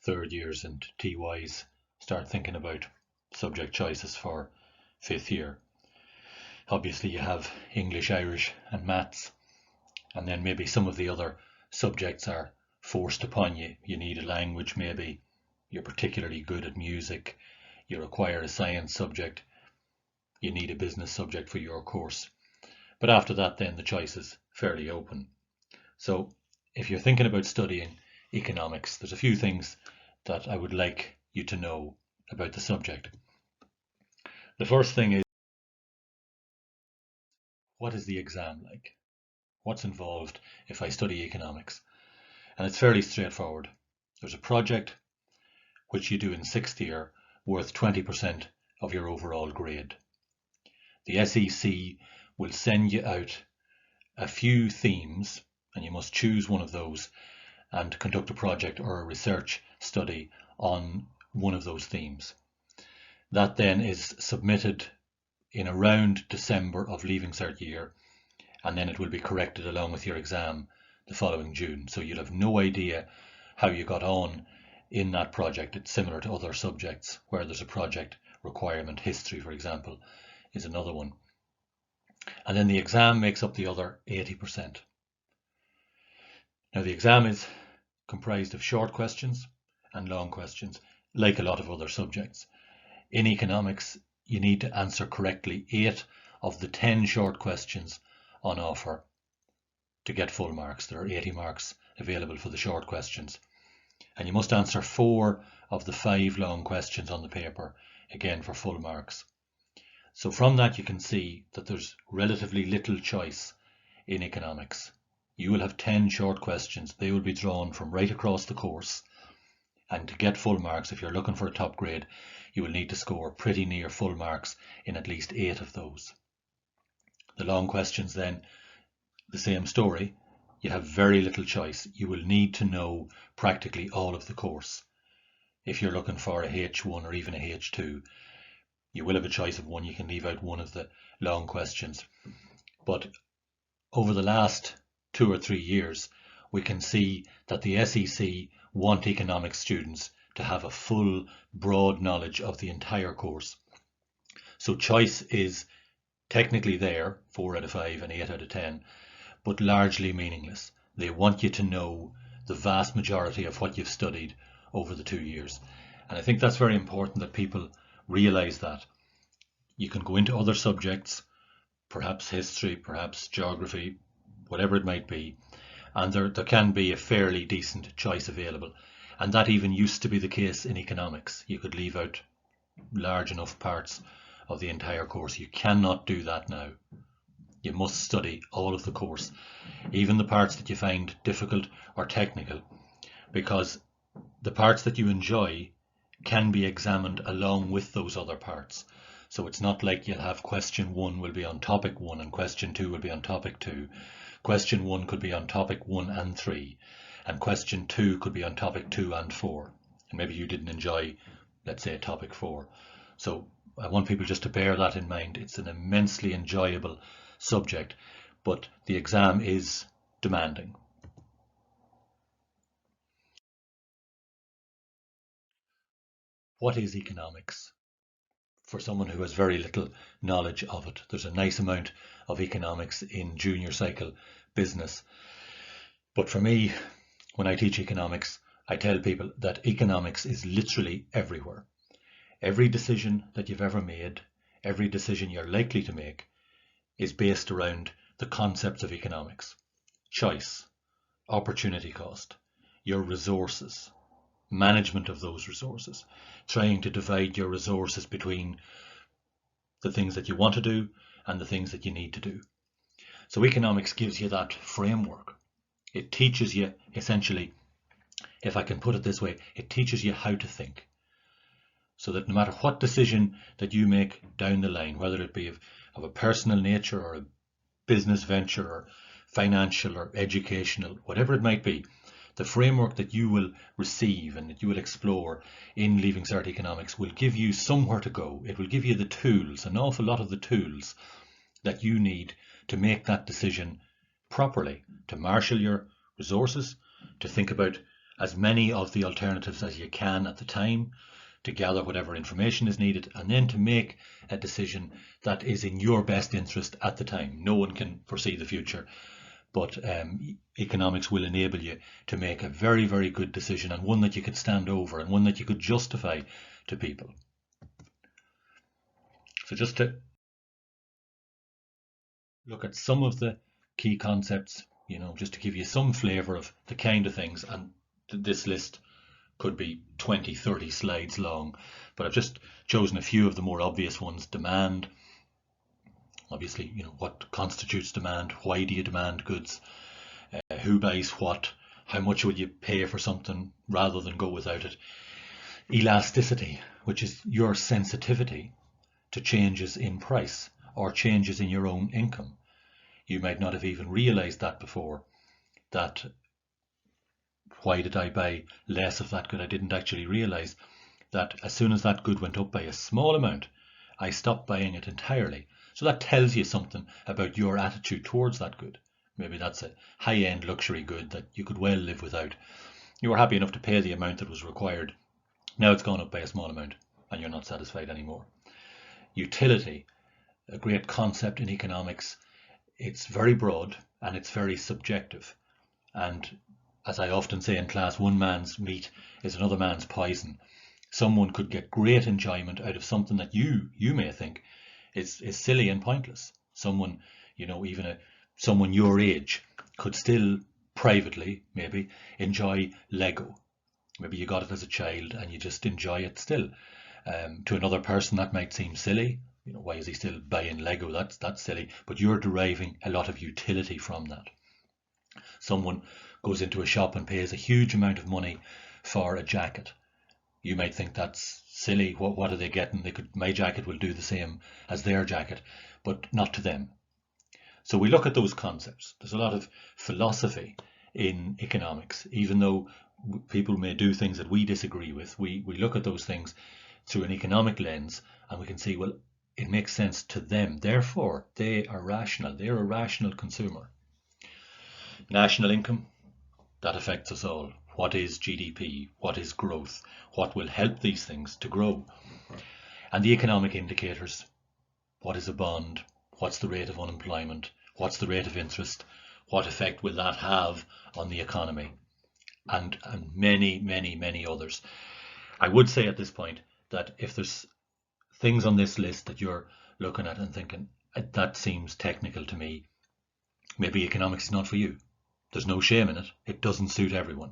third years and TYs start thinking about subject choices for fifth year. Obviously you have English, Irish and maths, and then maybe some of the other subjects are forced upon you. You need a language, maybe you're particularly good at music, you require a science subject, you need a business subject for your course. But after that, then the choice is fairly open. So if you're thinking about studying economics, there's a few things that I would like you to know about the subject. The first thing is, what is the exam like? What's involved if I study economics? And it's fairly straightforward. There's a project which you do in sixth year worth 20% of your overall grade. The SEC will send you out a few themes, and you must choose one of those and conduct a project or a research study on one of those themes. That then is submitted in around December of Leaving Cert year, and then it will be corrected along with your exam the following June. So you'll have no idea how you got on in that project. It's similar to other subjects where there's a project requirement. History, for example, is another one. And then the exam makes up the other 80%. Now the exam is comprised of short questions and long questions, like a lot of other subjects. In economics, you need to answer correctly 8 of the 10 short questions on offer to get full marks. There are 80 marks available for the short questions. And you must answer 4 of the 5 long questions on the paper, again for full marks. So from that you can see that there's relatively little choice in economics. You will have 10 short questions. They will be drawn from right across the course. And to get full marks, if you're looking for a top grade, you will need to score pretty near full marks in at least 8 of those. The long questions then, the same story. You have very little choice. You will need to know practically all of the course. If you're looking for a H1 or even a H2, you will have a choice of one. You can leave out one of the long questions. But over the last 2 or 3 years, we can see that the SEC want economics students to have a full, broad knowledge of the entire course. So choice is technically there, 4 out of 5 and 8 out of 10, but largely meaningless. They want you to know the vast majority of what you've studied over the 2 years. And I think that's very important that people realize that. You can go into other subjects, perhaps history, perhaps geography, whatever it might be, and there can be a fairly decent choice available. And that even used to be the case in economics. You could leave out large enough parts of the entire course. You cannot do that now. You must study all of the course, even the parts that you find difficult or technical, because the parts that you enjoy can be examined along with those other parts. So it's not like you'll have question 1 will be on topic 1 and question 2 will be on topic 2. Question 1 could be on topic 1 and 3, and question 2 could be on topic 2 and 4. And maybe you didn't enjoy, let's say, topic 4. So I want people just to bear that in mind. It's an immensely enjoyable subject, but the exam is demanding. What is economics? For someone who has very little knowledge of it, there's a nice amount of economics in junior cycle business. But for me, when I teach economics, I tell people that economics is literally everywhere. Every decision that you've ever made, every decision you're likely to make, is based around the concepts of economics. Choice, opportunity cost, your resources, management of those resources, trying to divide your resources between the things that you want to do and the things that you need to do. So economics gives you that framework. It teaches you, essentially, if I can put it this way, it teaches you how to think. So that no matter what decision that you make down the line, whether it be of a personal nature or a business venture or financial or educational, whatever it might be, the framework that you will receive and that you will explore in Leaving Cert Economics will give you somewhere to go. It will give you the tools, an awful lot of the tools that you need to make that decision properly, to marshal your resources, to think about as many of the alternatives as you can at the time, to gather whatever information is needed, and then to make a decision that is in your best interest at the time. No one can foresee the future, but economics will enable you to make a very, very good decision, and one that you could stand over and one that you could justify to people. So just to look at some of the key concepts, just to give you some flavor of the kind of things, and this list could be 20, 30 slides long, but I've just chosen a few of the more obvious ones. Demand, obviously, what constitutes demand, why do you demand goods, who buys what, how much will you pay for something rather than go without it. Elasticity, which is your sensitivity to changes in price or changes in your own income. You might not have even realized that before, that why did I buy less of that good? I didn't actually realize that as soon as that good went up by a small amount, I stopped buying it entirely. So that tells you something about your attitude towards that good. Maybe that's a high-end luxury good that you could well live without. You were happy enough to pay the amount that was required. Now it's gone up by a small amount and you're not satisfied anymore. Utility, a great concept in economics. It's very broad and it's very subjective. And as I often say in class, one man's meat is another man's poison. Someone could get great enjoyment out of something that you may think is silly and pointless. Someone, even someone your age could still privately maybe enjoy Lego. Maybe you got it as a child and you just enjoy it still. To another person that might seem silly. Why is he still buying Lego? That's silly. But you're deriving a lot of utility from that. Someone goes into a shop and pays a huge amount of money for a jacket. You might think that's silly. What are they getting? My jacket will do the same as their jacket, but not to them. So we look at those concepts. There's a lot of philosophy in economics, even though people may do things that we disagree with. We look at those things through an economic lens and we can see, well, it makes sense to them. Therefore, they are rational. They're a rational consumer. National income, that affects us all. What is GDP? What is growth? What will help these things to grow? And the economic indicators. What is a bond? What's the rate of unemployment? What's the rate of interest? What effect will that have on the economy? And many, many, many others. I would say at this point that if there's things on this list that you're looking at and thinking, that seems technical to me, maybe economics is not for you. There's no shame in it. It doesn't suit everyone.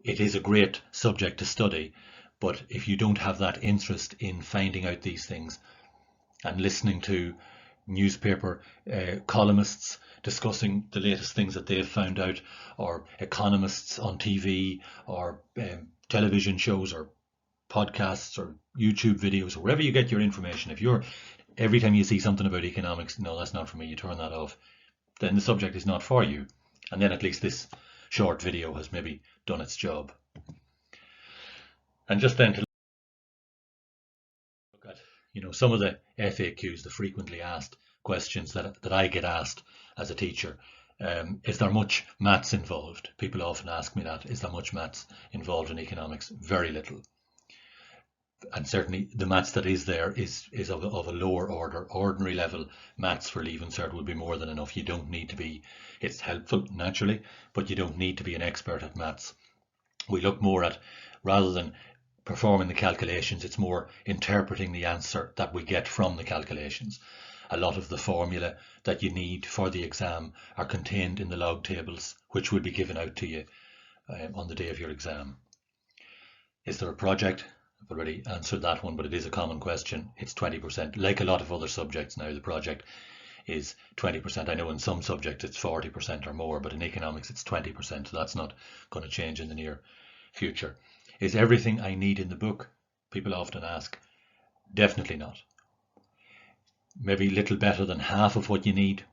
It is a great subject to study, but if you don't have that interest in finding out these things and listening to newspaper columnists discussing the latest things that they've found out, or economists on TV, or television shows, or podcasts, or YouTube videos, or wherever you get your information, every time you see something about economics, no, that's not for me, you turn that off, then the subject is not for you. And then at least this short video has maybe done its job. And just then to look at, some of the FAQs, the frequently asked questions that I get asked as a teacher. Is there much maths involved? People often ask me that. Is there much maths involved in economics? Very little. And certainly the maths that is there is of a lower order. Ordinary level maths for Leaving Cert would be more than enough. You don't need to be, it's helpful naturally, but you don't need to be an expert at maths. We look more at, rather than performing the calculations, it's more interpreting the answer that we get from the calculations. A lot of the formula that you need for the exam are contained in the log tables, which will be given out to you on the day of your exam. Is there a project? I've already answered that one, but it is a common question. It's 20%. Like a lot of other subjects now, the project is 20%. I know in some subjects it's 40% or more, but in economics it's 20%. So that's not going to change in the near future. Is everything I need in the book? People often ask. Definitely not. Maybe a little better than half of what you need,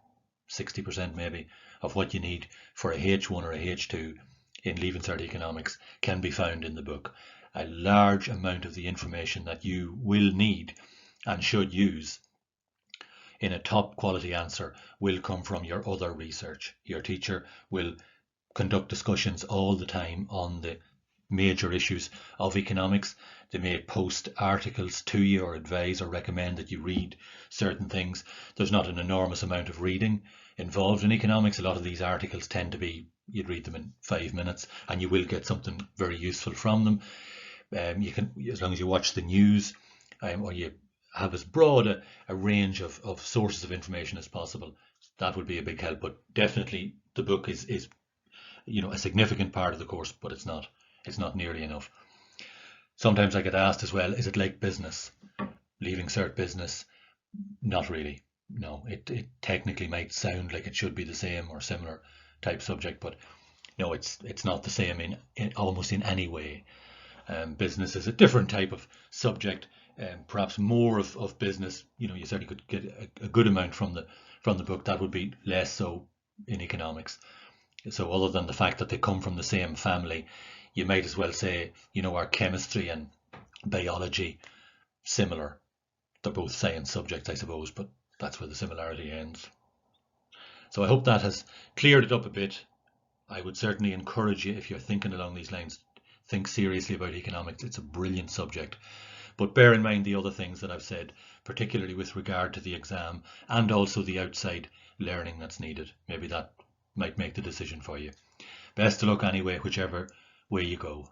60% maybe, of what you need for a H1 or a H2 in Leaving Cert Economics can be found in the book. A large amount of the information that you will need and should use in a top quality answer will come from your other research. Your teacher will conduct discussions all the time on the major issues of economics. They may post articles to you or advise or recommend that you read certain things. There's not an enormous amount of reading involved in economics. A lot of these articles tend to be, you'd read them in 5 minutes and you will get something very useful from them. You can, as long as you watch the news, or you have as broad a range of sources of information as possible, that would be a big help. But definitely the book is a significant part of the course, but it's not nearly enough. Sometimes I get asked as well, is it like business? Leaving cert business? Not really. No, it technically might sound like it should be the same or similar type subject, but no, it's not the same in almost in any way. Business is a different type of subject, perhaps more of business. You certainly could get a good amount from the book. That would be less so in economics. So other than the fact that they come from the same family, you might as well say, our chemistry and biology similar. They're both science subjects, I suppose, but that's where the similarity ends. So I hope that has cleared it up a bit. I would certainly encourage you, if you're thinking along these lines, think seriously about economics. It's a brilliant subject. But bear in mind the other things that I've said, particularly with regard to the exam and also the outside learning that's needed. Maybe that might make the decision for you. Best of luck anyway, whichever way you go.